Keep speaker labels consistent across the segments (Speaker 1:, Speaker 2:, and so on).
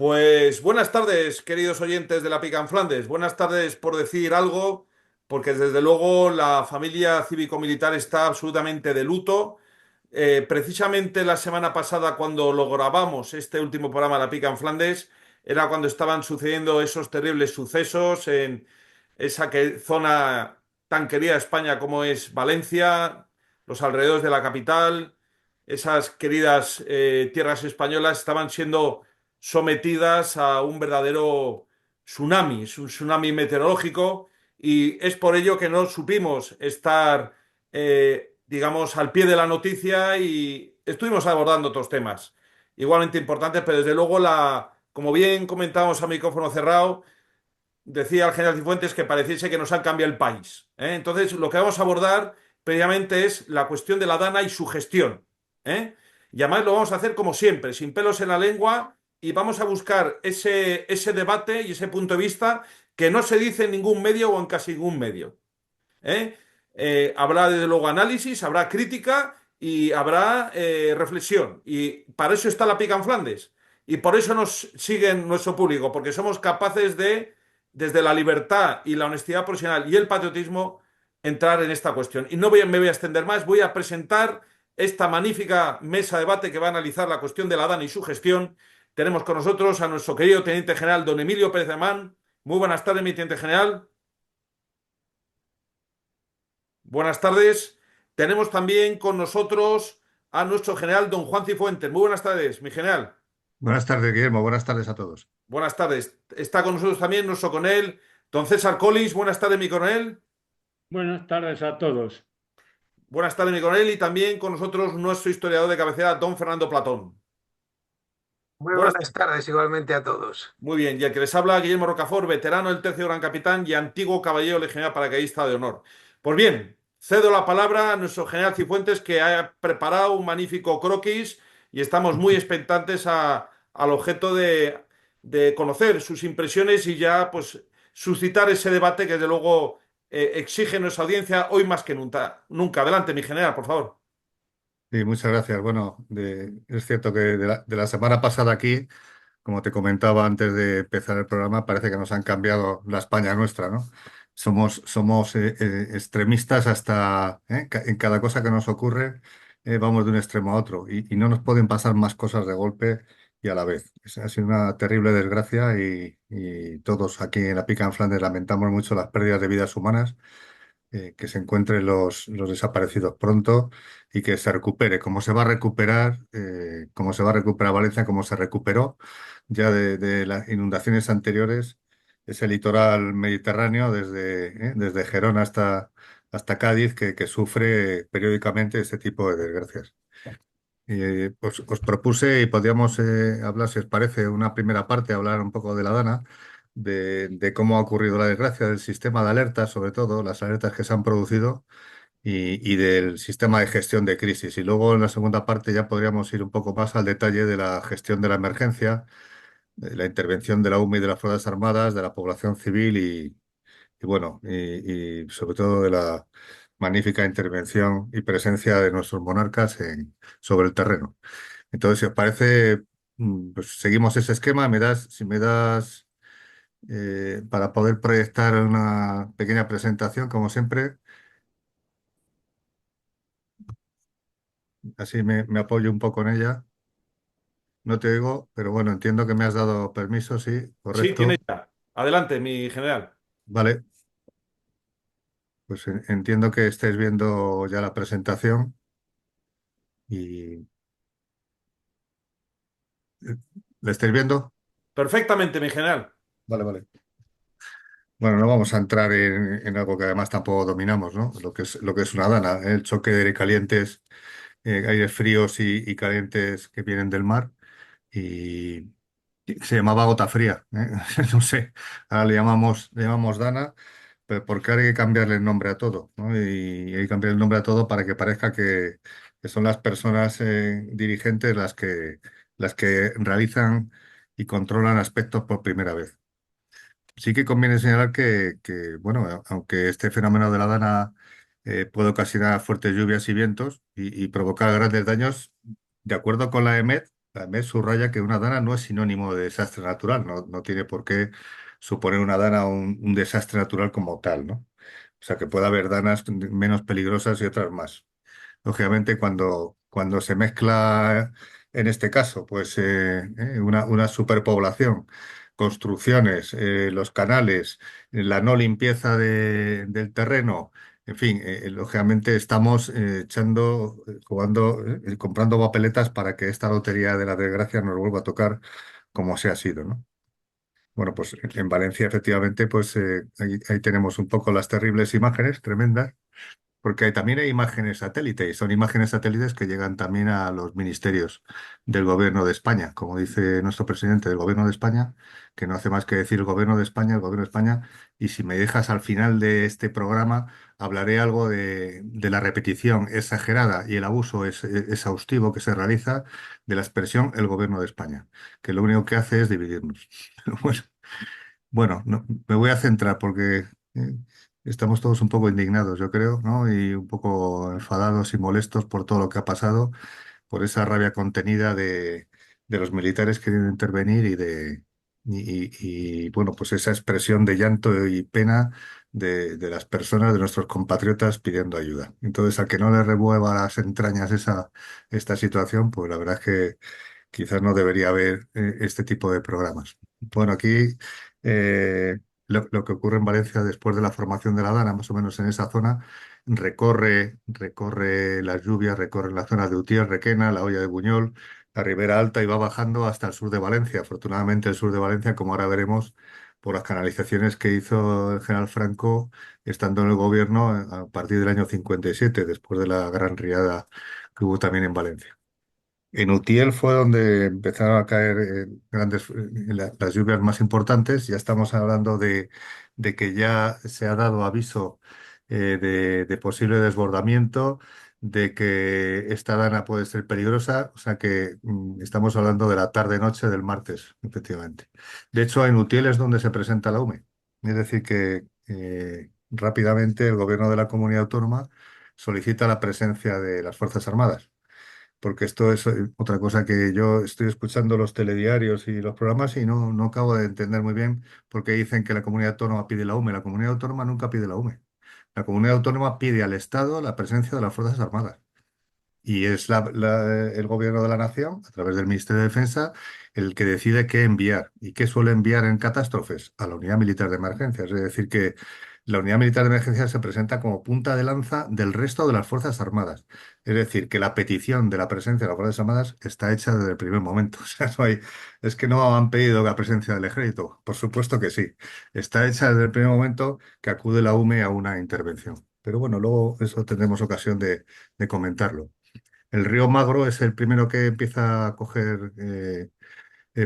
Speaker 1: Pues buenas tardes, queridos oyentes de la Pica en Flandes. Buenas tardes por decir algo, porque desde luego la familia cívico-militar está absolutamente de luto. Precisamente la semana pasada, cuando lo grabamos, este último programa, La Pica en Flandes, era cuando estaban sucediendo esos terribles sucesos en esa zona tan querida de España como es Valencia, los alrededores de la capital. Esas queridas tierras españolas estaban siendo sometidas a un verdadero tsunami, es un tsunami meteorológico, y es por ello que no supimos estar, digamos, al pie de la noticia y estuvimos abordando otros temas igualmente importantes, pero desde luego, como bien comentábamos a micrófono cerrado, decía el general Cifuentes que pareciese que nos han cambiado el país. Entonces, lo que vamos a abordar previamente es la cuestión de la Dana y su gestión. ¿eh? Y además lo vamos a hacer como siempre, sin pelos en la lengua, y vamos a buscar ese debate y ese punto de vista que no se dice en ningún medio o en casi ningún medio. ¿eh? Habrá desde luego análisis, habrá crítica y habrá reflexión. Y para eso está la Pica en Flandes. Y por eso nos siguen nuestro público, porque somos capaces de, desde la libertad y la honestidad profesional y el patriotismo, entrar en esta cuestión. Y no me voy a extender más, voy a presentar esta magnífica mesa de debate que va a analizar la cuestión de la DANA y su gestión. Tenemos con nosotros a nuestro querido Teniente General don Emilio Pérez Amán. Muy buenas tardes, mi Teniente General. Buenas tardes. Tenemos también con nosotros a nuestro general don Juan Cifuentes. Muy buenas tardes, mi general.
Speaker 2: Buenas tardes, Guillermo. Buenas tardes a todos.
Speaker 1: Buenas tardes. Está con nosotros también nuestro coronel, don César Collins. Buenas tardes, mi coronel.
Speaker 3: Buenas tardes a todos.
Speaker 1: Buenas tardes, mi coronel. Y también con nosotros nuestro historiador de cabecera, don Fernando Platón.
Speaker 4: Muy
Speaker 1: Buenas
Speaker 4: buenas
Speaker 1: tardes.
Speaker 4: tardes igualmente a todos.
Speaker 1: Muy bien. Y el que les habla, Guillermo Rocafort, veterano del tercio Gran Capitán y antiguo caballero legionario paracaidista de honor. Pues bien, cedo la palabra a nuestro general Cifuentes, que ha preparado un magnífico croquis y estamos muy expectantes al objeto de conocer sus impresiones y ya pues suscitar ese debate que desde luego exige nuestra audiencia hoy más que nunca. Nunca. Adelante, mi general, por favor.
Speaker 2: Sí, muchas gracias. Bueno, es cierto que de la semana pasada aquí, como te comentaba antes de empezar el programa, parece que nos han cambiado la España nuestra, ¿no? Somos extremistas hasta en cada cosa que nos ocurre, vamos de un extremo a otro y no nos pueden pasar más cosas de golpe y a la vez. Ha sido una terrible desgracia y todos aquí en la Pica en Flandes lamentamos mucho las pérdidas de vidas humanas. Que se encuentren los desaparecidos pronto y que se recupere, como se va a recuperar, como se va a recuperar Valencia, como se recuperó ya de las inundaciones anteriores, ese litoral mediterráneo desde Gerona hasta Cádiz, que sufre periódicamente este tipo de desgracias. Pues os propuse y podríamos hablar, si os parece, una primera parte, hablar un poco de la Dana, de cómo ha ocurrido la desgracia, del sistema de alertas, sobre todo, las alertas que se han producido, y del sistema de gestión de crisis. Y luego en la segunda parte ya podríamos ir un poco más al detalle de la gestión de la emergencia, de la intervención de la UME y de las Fuerzas Armadas, de la población civil y bueno, y sobre todo de la magnífica intervención y presencia de nuestros monarcas sobre el terreno. Entonces, si os parece, pues seguimos ese esquema. Si me das para poder proyectar una pequeña presentación, como siempre, así me apoyo un poco en ella. No te oigo, pero bueno, entiendo que me has dado permiso, sí,
Speaker 1: Sí, tiene
Speaker 2: correcto.
Speaker 1: ya. Adelante, mi general.
Speaker 2: Vale, pues entiendo que estáis viendo ya la presentación y ¿la estáis viendo?
Speaker 1: Perfectamente, mi general.
Speaker 2: Vale, vale. Bueno, no vamos a entrar en algo que además tampoco dominamos, ¿no? Lo que es una dana, el choque de calientes, aires fríos y calientes que vienen del mar. Y se llamaba gota fría, ¿eh? No sé, ahora le llamamos dana, pero porque ahora hay que cambiarle el nombre a todo, ¿no? Y hay que cambiar el nombre a todo para que parezca que son las personas dirigentes las que realizan y controlan aspectos por primera vez. Sí que conviene señalar bueno, aunque este fenómeno de la dana puede ocasionar fuertes lluvias y vientos y provocar grandes daños, de acuerdo con la EMET, También subraya que una dana no es sinónimo de desastre natural, no tiene por qué suponer una dana un desastre natural como tal, ¿no? O sea, que puede haber danas menos peligrosas y otras más. Lógicamente, cuando se mezcla, en este caso, pues una superpoblación, construcciones, los canales, la no limpieza del terreno, en fin, lógicamente estamos jugando, comprando papeletas para que esta lotería de la desgracia nos vuelva a tocar como se ha sido, ¿no? Bueno, pues en Valencia, efectivamente, pues ahí tenemos un poco las terribles imágenes, tremendas. Porque también hay imágenes satélite y son imágenes satélites que llegan también a los ministerios del gobierno de España, como dice nuestro presidente del gobierno de España, que no hace más que decir el gobierno de España, el gobierno de España. Y si me dejas al final de este programa, hablaré algo de la repetición exagerada y el abuso exhaustivo que se realiza de la expresión el gobierno de España, que lo único que hace es dividirnos. Bueno, me voy a centrar porque eh, estamos todos un poco indignados, yo creo, ¿no? Y un poco enfadados y molestos por todo lo que ha pasado, por esa rabia contenida de los militares queriendo intervenir bueno, pues esa expresión de llanto y pena de las personas, de nuestros compatriotas pidiendo ayuda. Entonces, a que no le remueva las entrañas esta situación, pues la verdad es que quizás no debería haber este tipo de programas. Bueno, aquí eh, lo que ocurre en Valencia después de la formación de la Dana, más o menos en esa zona, recorre las lluvias, recorre la zona de Utiel, Requena, la Hoya de Buñol, la Ribera Alta y va bajando hasta el sur de Valencia. Afortunadamente el sur de Valencia, como ahora veremos, por las canalizaciones que hizo el general Franco estando en el gobierno a partir del año 57, después de la gran riada que hubo también en Valencia. En Utiel fue donde empezaron a caer las lluvias más importantes. Ya estamos hablando de que ya se ha dado aviso de posible desbordamiento, de que esta dana puede ser peligrosa. O sea que estamos hablando de la tarde-noche del martes, efectivamente. De hecho, en Utiel es donde se presenta la UME. Es decir, que rápidamente el gobierno de la comunidad autónoma solicita la presencia de las Fuerzas Armadas porque esto es otra cosa que yo estoy escuchando los telediarios y los programas y no acabo de entender muy bien por qué dicen que la comunidad autónoma pide la UME. La comunidad autónoma nunca pide la UME. La comunidad autónoma pide al Estado la presencia de las Fuerzas Armadas. Y es el gobierno de la nación, a través del Ministerio de Defensa, el que decide qué enviar. ¿Y qué suele enviar en catástrofes? A la unidad militar de emergencias. Es decir, que la unidad militar de emergencias se presenta como punta de lanza del resto de las Fuerzas Armadas. Es decir, que la petición de la presencia de las Fuerzas Armadas está hecha desde el primer momento. O sea, es que no han pedido la presencia del ejército. Por supuesto que sí. Está hecha desde el primer momento que acude la UME a una intervención. Pero bueno, luego eso tendremos ocasión de comentarlo. El río Magro es el primero que empieza a coger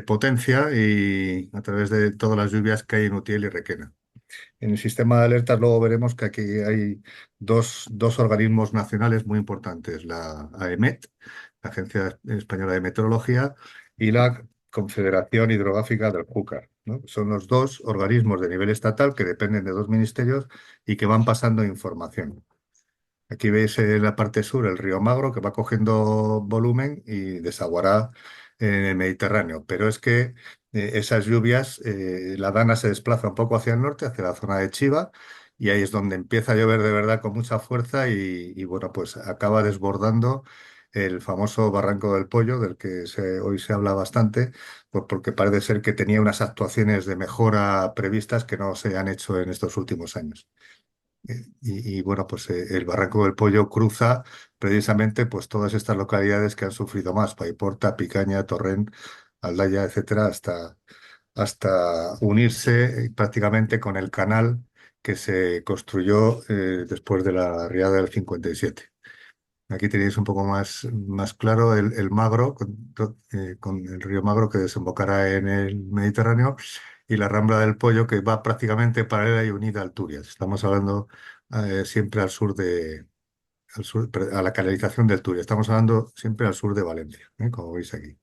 Speaker 2: potencia y a través de todas las lluvias que hay en Utiel y Requena. En el sistema de alertas luego veremos que aquí hay dos organismos nacionales muy importantes, la AEMET, la Agencia Española de Meteorología, y la Confederación Hidrográfica del Júcar, ¿no? Son los dos organismos de nivel estatal que dependen de dos ministerios y que van pasando información. Aquí veis en la parte sur el río Magro que va cogiendo volumen y desaguará en el Mediterráneo. Pero es que esas lluvias, la Dana se desplaza un poco hacia el norte, hacia la zona de Chiva, y ahí es donde empieza a llover de verdad con mucha fuerza bueno, pues acaba desbordando el famoso Barranco del Pollo, del que hoy se habla bastante, pues porque parece ser que tenía unas actuaciones de mejora previstas que no se han hecho en estos últimos años. Bueno, pues el Barranco del Pollo cruza precisamente pues todas estas localidades que han sufrido más, Paiporta, Picaña, Torrent, Aldaya, etcétera, hasta unirse prácticamente con el canal que se construyó después de la riada del 57. Aquí tenéis un poco más claro el Magro, con el río Magro que desembocará en el Mediterráneo, y la Rambla del Pollo que va prácticamente paralela y unida al Túrias. Estamos hablando siempre al sur a la canalización del Túrias. Estamos hablando siempre al sur de Valencia, como veis aquí.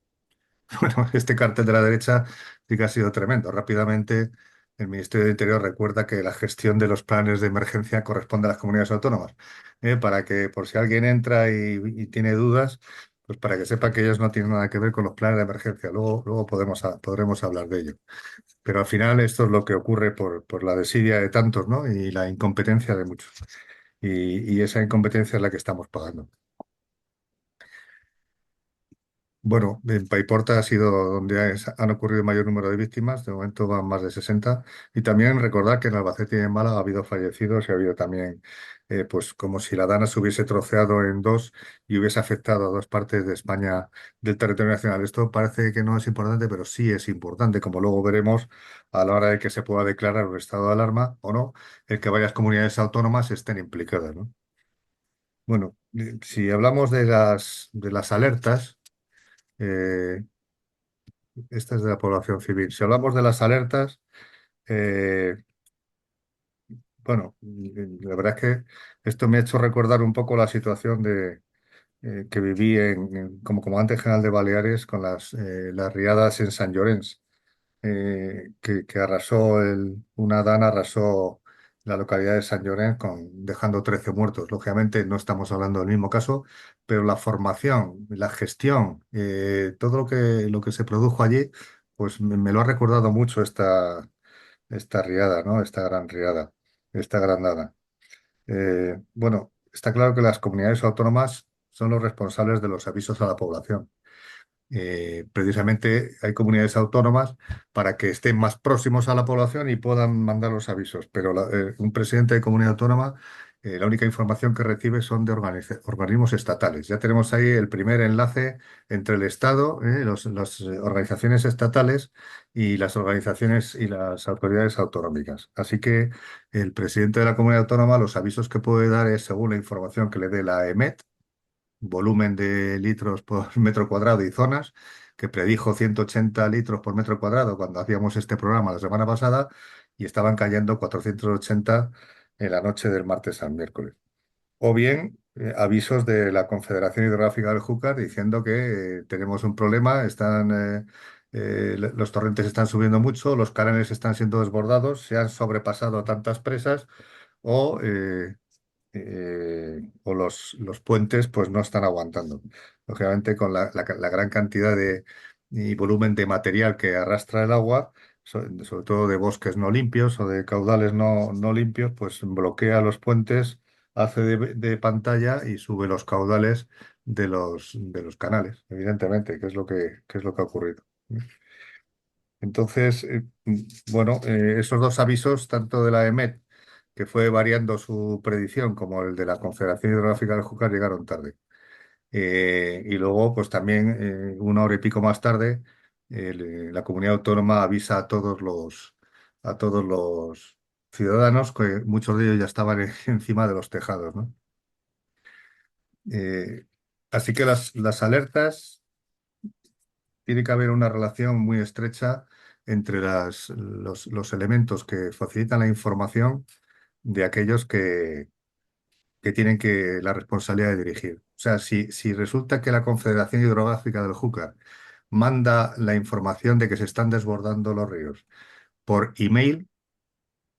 Speaker 2: Bueno, este cartel de la derecha sí que ha sido tremendo. Rápidamente, el Ministerio de Interior recuerda que la gestión de los planes de emergencia corresponde a las comunidades autónomas, para que por si alguien entra y tiene dudas, Pues para que sepa que ellos no tienen nada que ver con los planes de emergencia. Luego podremos hablar de ello. Pero al final esto es lo que ocurre por la desidia de tantos, ¿no? Y la incompetencia de muchos. Y esa incompetencia es la que estamos pagando. Bueno, en Paiporta ha sido donde han ocurrido el mayor número de víctimas, de momento van más de 60. Y también recordar que en Albacete y en Málaga ha habido fallecidos y ha habido también, pues como si la Dana se hubiese troceado en dos y hubiese afectado a dos partes de España del territorio nacional. Esto parece que no es importante, pero sí es importante, como luego veremos a la hora de que se pueda declarar un estado de alarma o no, el que varias comunidades autónomas estén implicadas, ¿no? Bueno, si hablamos de las alertas. eh, Esta es de la población civil. Si hablamos de las alertas, eh, bueno, la verdad es que esto me ha hecho recordar un poco la situación que viví como comandante general de Baleares con las riadas en Sant Llorenç, que una DANA arrasó la localidad de Sant Llorenç dejando 13 muertos. Lógicamente no estamos hablando del mismo caso, pero la formación, la gestión, todo lo que se produjo allí, pues me lo ha recordado mucho esta riada, ¿no? Esta gran riada, esta gran DANA. Bueno, está claro que las comunidades autónomas son los responsables de los avisos a la población. Precisamente hay comunidades autónomas para que estén más próximos a la población y puedan mandar los avisos, pero un presidente de comunidad autónoma, la única información que recibe son de organismos estatales. Ya tenemos ahí el primer enlace entre el Estado, las organizaciones estatales y las organizaciones y las autoridades autonómicas. Así que el presidente de la comunidad autónoma, los avisos que puede dar es según la información que le dé la EMET, volumen de litros por metro cuadrado y zonas, que predijo 180 litros por metro cuadrado cuando hacíamos este programa la semana pasada y estaban cayendo 480 en la noche del martes al miércoles. O bien avisos de la Confederación Hidrográfica del Júcar diciendo que tenemos un problema, los torrentes están subiendo mucho, los canales están siendo desbordados, se han sobrepasado tantas presas o los puentes pues no están aguantando. Lógicamente, con la gran cantidad y volumen de material que arrastra el agua, sobre todo de bosques no limpios o de caudales no limpios, pues bloquea los puentes, hace de pantalla y sube los caudales de los canales, evidentemente, que es lo que ha ocurrido. Entonces, bueno, esos dos avisos, tanto de la EMET, que fue variando su predicción, como el de la Confederación Hidrográfica del Júcar, llegaron tarde. Y luego, pues también, una hora y pico más tarde, la comunidad autónoma avisa a todos los ciudadanos, que muchos de ellos ya estaban encima de los tejados, ¿no? Eh, Así que las alertas, tiene que haber una relación muy estrecha entre los elementos que facilitan la información de aquellos que tienen la responsabilidad de dirigir. O sea, si resulta que la Confederación Hidrográfica del Júcar manda la información de que se están desbordando los ríos por email,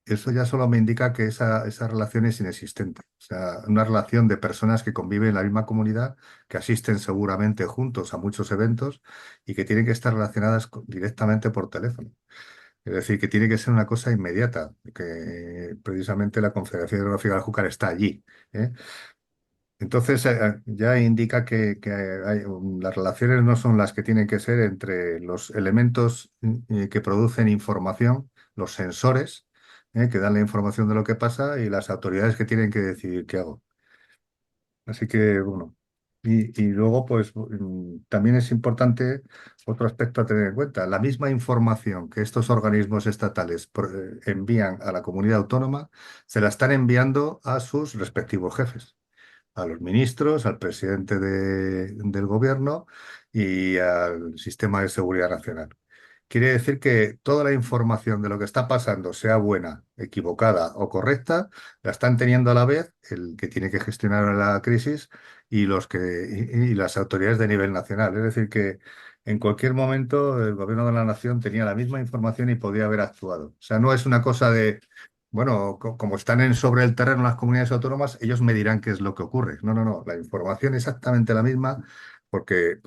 Speaker 2: eso ya solo me indica que esa relación es inexistente. O sea, una relación de personas que conviven en la misma comunidad, que asisten seguramente juntos a muchos eventos y que tienen que estar relacionadas directamente por teléfono. Es decir, que tiene que ser una cosa inmediata, que precisamente la Confederación Hidrográfica del Júcar está allí, ¿eh? Entonces, ya indica que las relaciones no son las que tienen que ser entre los elementos que producen información, los sensores, que dan la información de lo que pasa, y las autoridades que tienen que decidir qué hago. Así que, bueno. Y luego, pues, también es importante otro aspecto a tener en cuenta. La misma información que estos organismos estatales envían a la comunidad autónoma, se la están enviando a sus respectivos jefes, a los ministros, al presidente del gobierno y al sistema de seguridad nacional. Quiere decir que toda la información de lo que está pasando, sea buena, equivocada o correcta, la están teniendo a la vez el que tiene que gestionar la crisis y las autoridades de nivel nacional. Es decir, que en cualquier momento el gobierno de la nación tenía la misma información y podía haber actuado. O sea, no es una cosa de, bueno, como están sobre el terreno las comunidades autónomas, ellos me dirán qué es lo que ocurre. No, no, no. La información es exactamente la misma porque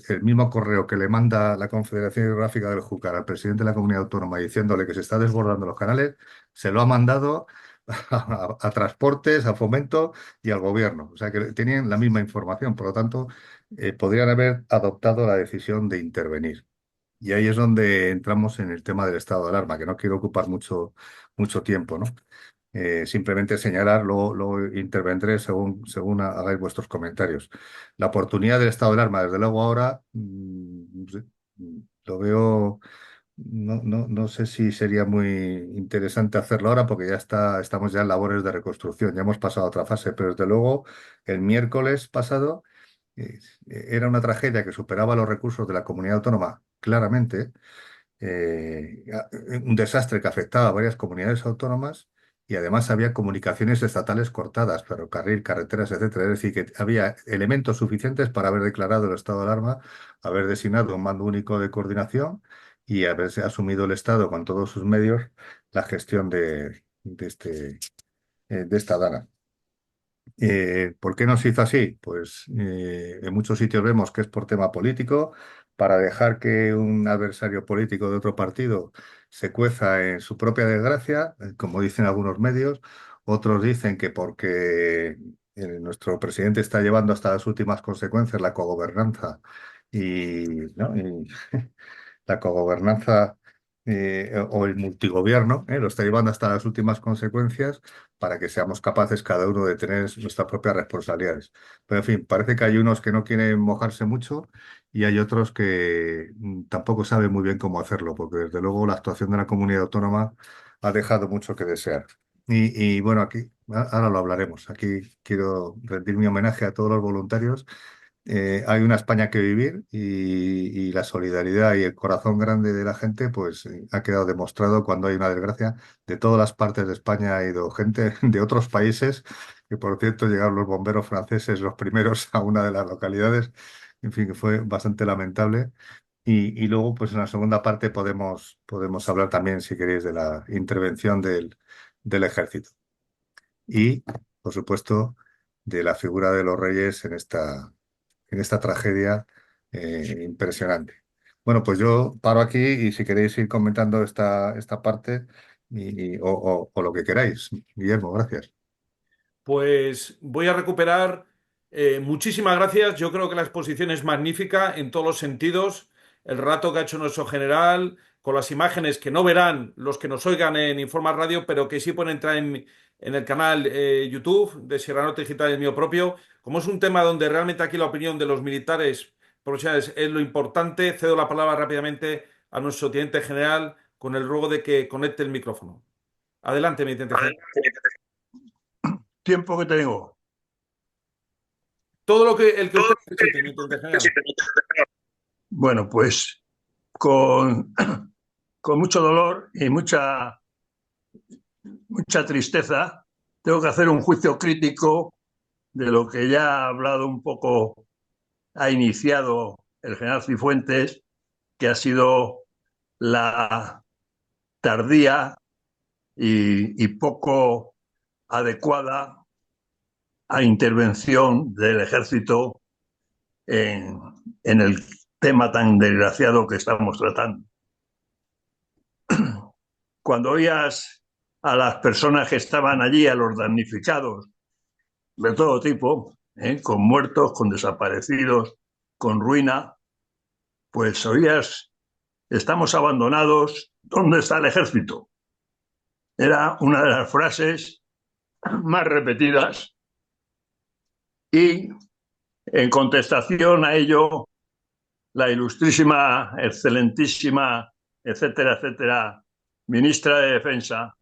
Speaker 2: el mismo correo que le manda la Confederación Hidrográfica del Júcar al presidente de la comunidad autónoma diciéndole que se está desbordando los canales, se lo ha mandado a Transportes, a Fomento y al gobierno. O sea que tenían la misma información, por lo tanto, podrían haber adoptado la decisión de intervenir. Y ahí es donde entramos en el tema del estado de alarma, que no quiero ocupar mucho tiempo, ¿no? Simplemente señalar, luego intervendré según hagáis vuestros comentarios. La oportunidad del estado de alarma, desde luego ahora, lo veo, no sé si sería muy interesante hacerlo ahora porque estamos ya en labores de reconstrucción, ya hemos pasado a otra fase, pero desde luego el miércoles pasado eh, era una tragedia que superaba los recursos de la comunidad autónoma claramente, un desastre que afectaba a varias comunidades autónomas y además había comunicaciones estatales cortadas, ferrocarril, carreteras, etcétera. Es decir, que había elementos suficientes para haber declarado el estado de alarma, haber designado un mando único de coordinación y haberse asumido el Estado con todos sus medios la gestión de esta dana. ¿Por qué no se hizo así? Pues en muchos sitios vemos que es por tema político, para dejar que un adversario político de otro partido se cueza en su propia desgracia, como dicen algunos medios. Otros dicen que porque nuestro presidente está llevando hasta las últimas consecuencias la cogobernanza y, ¿no? y la cogobernanza o el multigobierno, lo está llevando hasta las últimas consecuencias para que seamos capaces cada uno de tener nuestras propias responsabilidades. Pero en fin, parece que hay unos que no quieren mojarse mucho y hay otros que tampoco saben muy bien cómo hacerlo, porque desde luego la actuación de la comunidad autónoma ha dejado mucho que desear. Y bueno, aquí, ahora lo hablaremos. Aquí quiero rendir mi homenaje a todos los voluntarios. Hay una España que vivir y la solidaridad y el corazón grande de la gente pues ha quedado demostrado cuando hay una desgracia. De todas las partes de España ha ido gente de otros países, que por cierto llegaron los bomberos franceses los primeros a una de las localidades. En fin, que fue bastante lamentable. Y luego pues en la segunda parte podemos hablar también, si queréis, de la intervención del ejército. Y, por supuesto, de la figura de los reyes en esta tragedia impresionante. Bueno, pues yo paro aquí y si queréis ir comentando esta parte o lo que queráis. Guillermo, gracias.
Speaker 1: Pues voy a recuperar. Muchísimas gracias. Yo creo que la exposición es magnífica en todos los sentidos. El relato que ha hecho nuestro general, con las imágenes que no verán los que nos oigan en Informa Radio, pero que sí pueden entrar en el canal YouTube de Sierra Norte Digital, el mío propio. Como es un tema donde realmente aquí la opinión de los militares profesionales es lo importante, cedo la palabra rápidamente a nuestro teniente general con el ruego de que conecte el micrófono. Adelante, mi teniente general.
Speaker 5: Tiempo que tengo.
Speaker 1: Todo lo que el que usted necesite, mi teniente general.
Speaker 5: Bueno, pues con, con mucho dolor y mucha tristeza, tengo que hacer un juicio crítico de lo que ya ha hablado un poco, ha iniciado el general Cifuentes, que ha sido la tardía y poco adecuada a intervención del ejército en el tema tan desgraciado que estamos tratando. Cuando oías a las personas que estaban allí, a los damnificados de todo tipo, con muertos, con desaparecidos, con ruina, pues oías, estamos abandonados, ¿dónde está el ejército? Era una de las frases más repetidas y en contestación a ello, la ilustrísima, excelentísima, etcétera, etcétera, ministra de Defensa,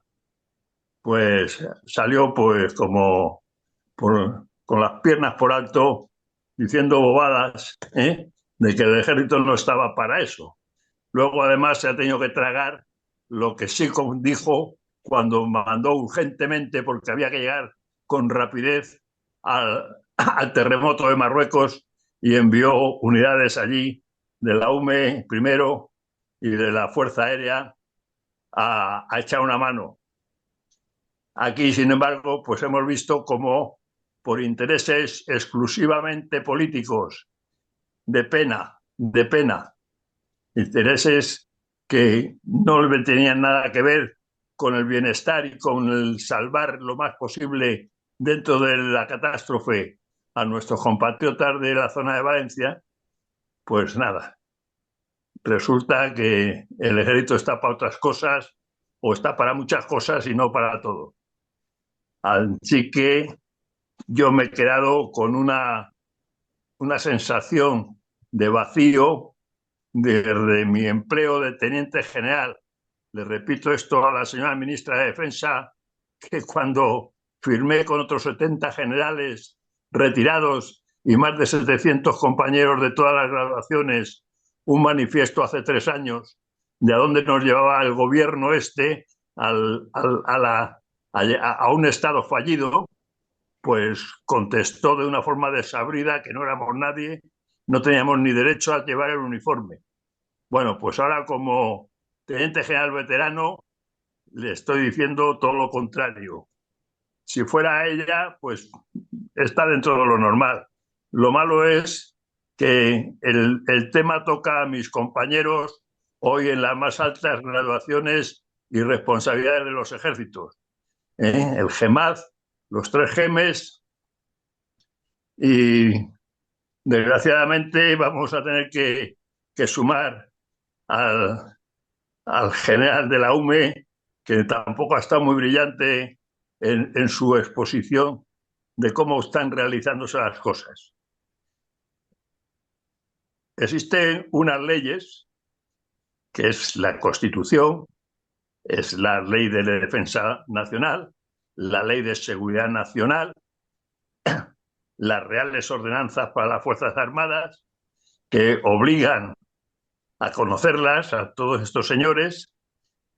Speaker 5: pues salió pues como con las piernas por alto, diciendo bobadas, de que el ejército no estaba para eso. Luego, además, se ha tenido que tragar lo que sí dijo cuando mandó urgentemente, porque había que llegar con rapidez al terremoto de Marruecos y envió unidades allí de la UME primero y de la Fuerza Aérea a echar una mano. Aquí, sin embargo, pues hemos visto cómo por intereses exclusivamente políticos de pena, de pena. Intereses que no tenían nada que ver con el bienestar y con el salvar lo más posible dentro de la catástrofe a nuestros compatriotas de la zona de Valencia, pues nada, resulta que el ejército está para otras cosas o está para muchas cosas y no para todo. Así que yo me he quedado con una sensación de vacío desde mi empleo de teniente general. Le repito esto a la señora ministra de Defensa, que cuando firmé con otros 70 generales retirados y más de 700 compañeros de todas las graduaciones un manifiesto hace 3 años de a dónde nos llevaba el gobierno a un estado fallido, pues contestó de una forma desabrida que no éramos nadie, no teníamos ni derecho a llevar el uniforme. Bueno, pues ahora como teniente general veterano le estoy diciendo todo lo contrario. Si fuera ella, pues está dentro de lo normal. Lo malo es que el tema toca a mis compañeros hoy en las más altas graduaciones y responsabilidades de los ejércitos. El GEMAD, los 3 GEMES, y desgraciadamente vamos a tener que sumar al general de la UME, que tampoco ha estado muy brillante en su exposición de cómo están realizándose las cosas. Existen unas leyes, que es la Constitución, es la Ley de Defensa Nacional, la Ley de Seguridad Nacional, las Reales Ordenanzas para las Fuerzas Armadas, que obligan a conocerlas a todos estos señores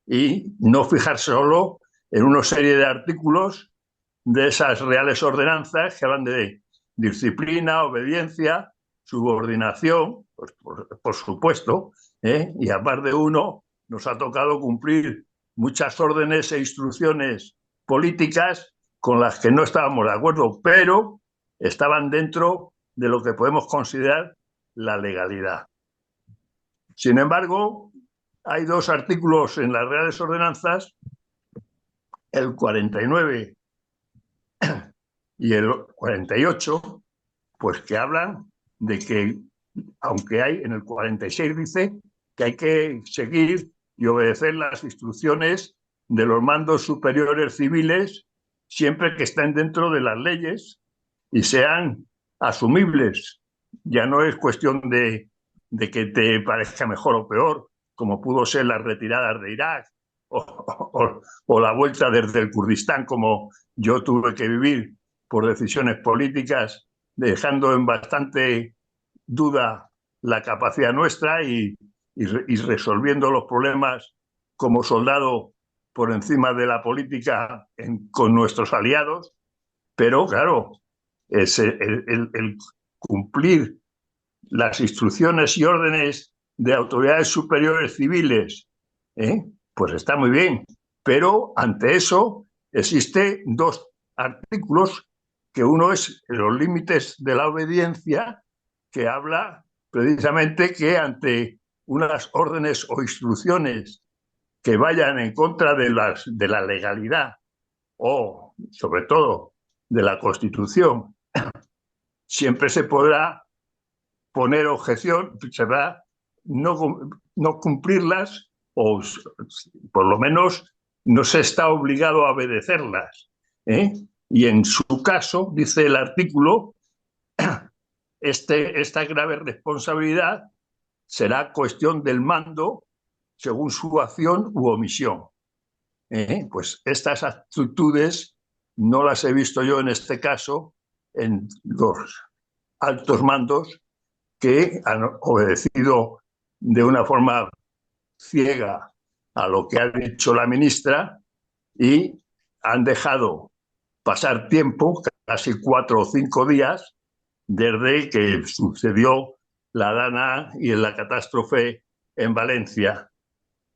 Speaker 5: y no fijarse solo en una serie de artículos de esas reales ordenanzas que hablan de disciplina, obediencia, subordinación, pues por supuesto, y a más de uno nos ha tocado cumplir muchas órdenes e instrucciones políticas con las que no estábamos de acuerdo, pero estaban dentro de lo que podemos considerar la legalidad. Sin embargo, hay 2 artículos en las Reales Ordenanzas, el 49 y el 48, pues que hablan de que, aunque hay en el 46 dice que hay que seguir y obedecer las instrucciones de los mandos superiores civiles siempre que estén dentro de las leyes y sean asumibles. Ya no es cuestión de que te parezca mejor o peor, como pudo ser las retiradas de Irak o la vuelta desde el Kurdistán, como yo tuve que vivir por decisiones políticas, dejando en bastante duda la capacidad nuestra y resolviendo los problemas como soldado por encima de la política con nuestros aliados. Pero claro, el cumplir las instrucciones y órdenes de autoridades superiores civiles, pues está muy bien. Pero ante eso existen 2 artículos, que uno es los límites de la obediencia, que habla precisamente que ante unas órdenes o instrucciones que vayan en contra de la legalidad o, sobre todo, de la Constitución, siempre se podrá poner objeción, ¿verdad? No cumplirlas o por lo menos no se está obligado a obedecerlas. Y en su caso, dice el artículo, esta grave responsabilidad será cuestión del mando según su acción u omisión. Pues estas actitudes no las he visto yo en este caso en los altos mandos que han obedecido de una forma ciega a lo que ha dicho la ministra y han dejado pasar tiempo, casi 4 o 5 días, desde que sucedió la Dana y la catástrofe en Valencia,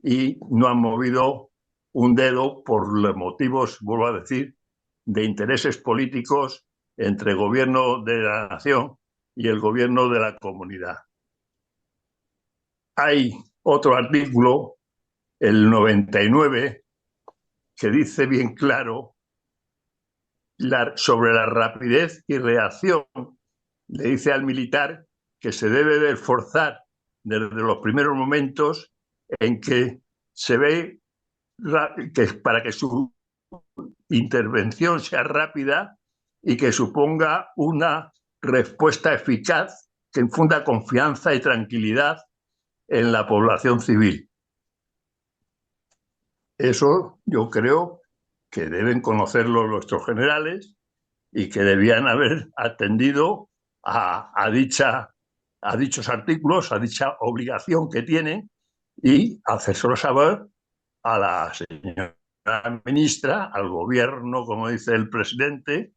Speaker 5: y no han movido un dedo por los motivos, vuelvo a decir, de intereses políticos entre gobierno de la nación y el gobierno de la comunidad. Hay otro artículo, el 99, que dice bien claro sobre la rapidez y reacción. Le dice al militar que se debe de esforzar desde los primeros momentos en que se ve que para que su intervención sea rápida y que suponga una respuesta eficaz que infunda confianza y tranquilidad en la población civil. Eso yo creo que deben conocerlo nuestros generales y que debían haber atendido a dichos artículos, a dicha obligación que tienen y hacérselo saber a la señora ministra, al gobierno, como dice el presidente,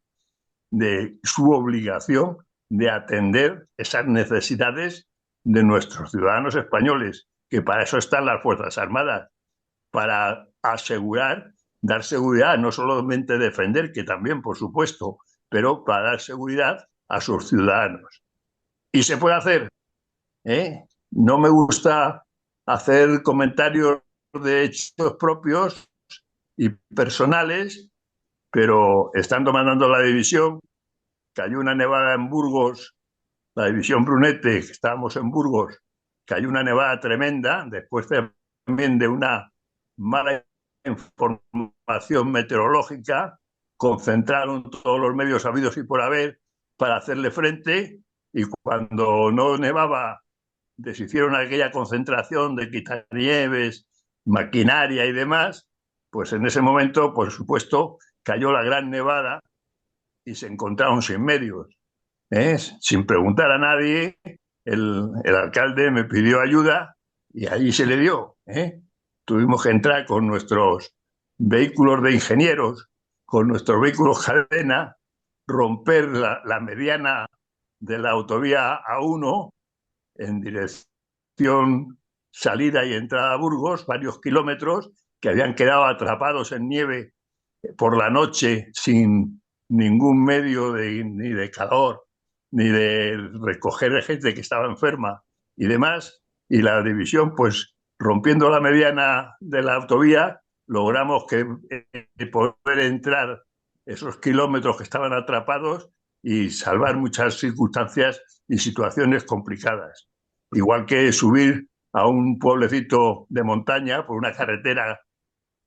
Speaker 5: de su obligación de atender esas necesidades de nuestros ciudadanos españoles, que para eso están las Fuerzas Armadas, para asegurar, dar seguridad, no solamente defender, que también, por supuesto, pero para dar seguridad a sus ciudadanos. Y se puede hacer, ¿eh? No me gusta hacer comentarios de hechos propios y personales, pero estando mandando la división, cayó una nevada en Burgos, la división Brunete, estábamos en Burgos, cayó una nevada tremenda, después también de una mala información meteorológica, concentraron todos los medios habidos y por haber para hacerle frente, y cuando no nevaba, deshicieron aquella concentración de quitanieves, maquinaria y demás, pues en ese momento, por supuesto, cayó la gran nevada y se encontraron sin medios. Sin preguntar a nadie, el alcalde me pidió ayuda y allí se le dio. Tuvimos que entrar con nuestros vehículos de ingenieros, con nuestros vehículos cadena, romper la mediana de la autovía A1 en dirección salida y entrada a Burgos, varios kilómetros, que habían quedado atrapados en nieve por la noche sin ningún medio ni de calor, ni de recoger gente que estaba enferma y demás. Y la división, pues rompiendo la mediana de la autovía, logramos que poder entrar esos kilómetros que estaban atrapados y salvar muchas circunstancias y situaciones complicadas. Igual que subir a un pueblecito de montaña por una carretera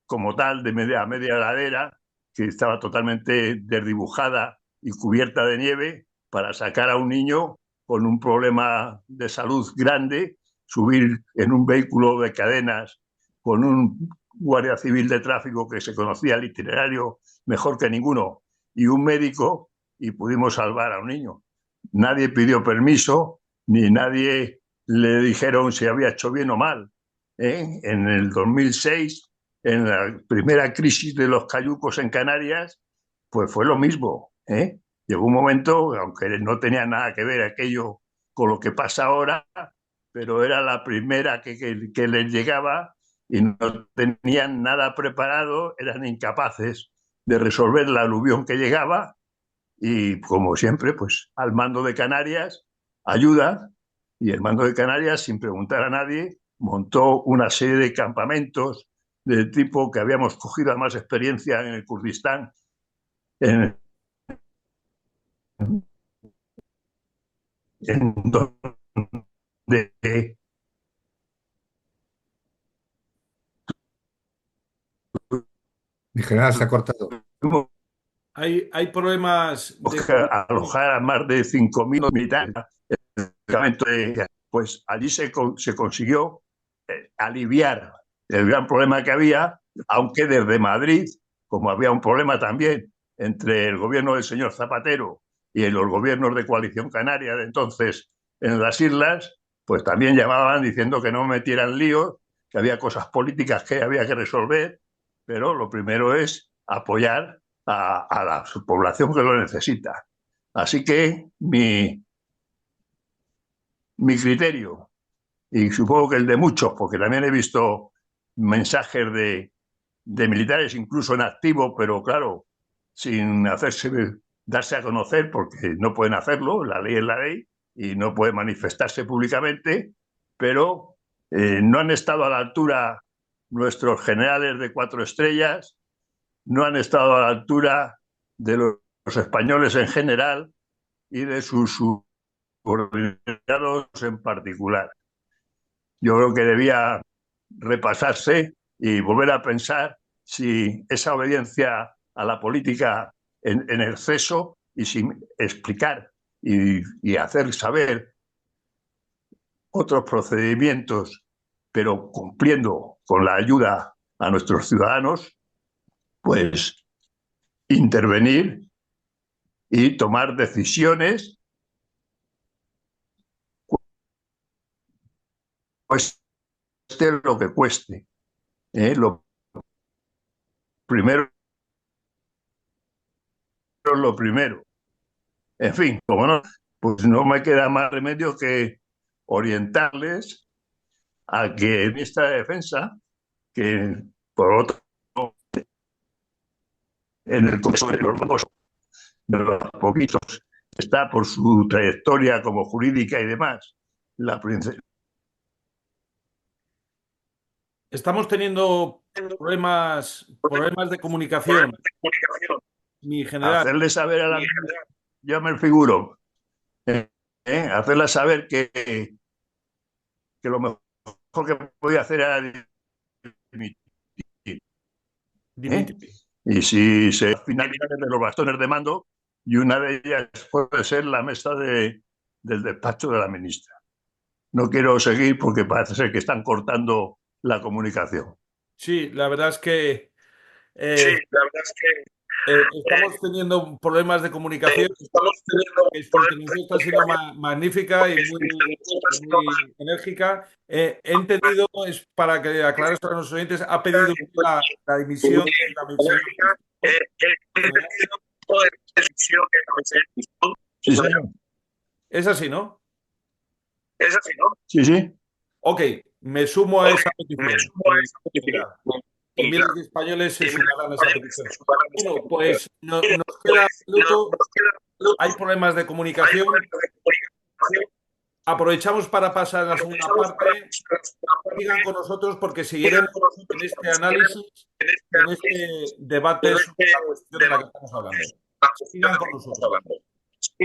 Speaker 5: como tal, de media ladera, que estaba totalmente desdibujada y cubierta de nieve, para sacar a un niño con un problema de salud grande, subir en un vehículo de cadenas con un guardia civil de tráfico que se conocía el itinerario mejor que ninguno y un médico, y pudimos salvar a un niño. Nadie pidió permiso, ni nadie le dijeron si había hecho bien o mal. En el 2006, en la primera crisis de los cayucos en Canarias, pues fue lo mismo. Llegó un momento, aunque no tenía nada que ver aquello con lo que pasa ahora, pero era la primera que les llegaba y no tenían nada preparado, eran incapaces de resolver la aluvión que llegaba y, como siempre, pues al mando de Canarias, ayuda, y el mando de Canarias, sin preguntar a nadie, montó una serie de campamentos del tipo que habíamos cogido a más experiencia en el Kurdistán, en donde
Speaker 2: Mi general se ha cortado.
Speaker 5: tuvimos
Speaker 1: Hay problemas de
Speaker 5: que
Speaker 1: conexión.
Speaker 5: alojar a más de 5.000 militares. Pues allí se consiguió aliviar el gran problema que había, aunque desde Madrid, como había un problema también entre el gobierno del señor Zapatero y los gobiernos de coalición canaria de entonces en las islas, pues también llamaban diciendo que no metieran líos, que había cosas políticas que había que resolver, pero lo primero es apoyar a la población que lo necesita. Así que mi criterio, y supongo que el de muchos, porque también he visto mensajes de militares incluso en activo, pero claro, sin darse a conocer, porque no pueden hacerlo, la ley es la ley, y no puede manifestarse públicamente, pero no han estado a la altura nuestros generales de 4 estrellas, no han estado a la altura de los españoles en general y de sus subordinados en particular. Yo creo que debía repasarse y volver a pensar si esa obediencia a la política en exceso y sin explicar y hacer saber otros procedimientos, pero cumpliendo con la ayuda a nuestros ciudadanos, pues intervenir y tomar decisiones, cueste lo que cueste. Lo primero es lo primero. En fin, como no, pues no me queda más remedio que orientarles a que el ministro de Defensa, que por otro en el Congreso de los poquitos, está por su trayectoria como jurídica y demás, la princesa.
Speaker 1: Estamos teniendo problemas de comunicación, mi general.
Speaker 5: Hacerle saber a la yo me figuro, hacerle saber que lo mejor que podía hacer era dimitir.
Speaker 1: Dimitri.
Speaker 5: Y si se finalizan de los bastones de mando, y una de ellas puede ser la mesa del despacho de la ministra. No quiero seguir porque parece ser que están cortando la comunicación.
Speaker 1: Sí, la verdad es que estamos teniendo problemas de comunicación. Su intervención está siendo magnífica y muy enérgica. He entendido, es para que aclares a los oyentes, ha pedido la dimisión de la ministra.
Speaker 5: Sí, señor.
Speaker 1: Es así, ¿no?
Speaker 5: Sí, sí.
Speaker 1: Ok, me sumo a esa petición. Y miles de españoles se sumarán a esa petición. Bueno, pues nos queda un minuto. Hay problemas de comunicación. Aprovechamos para pasar a la segunda parte. Sigan con nosotros porque seguiremos en este análisis, en este debate sobre la cuestión de la que estamos hablando. Sigan con nosotros.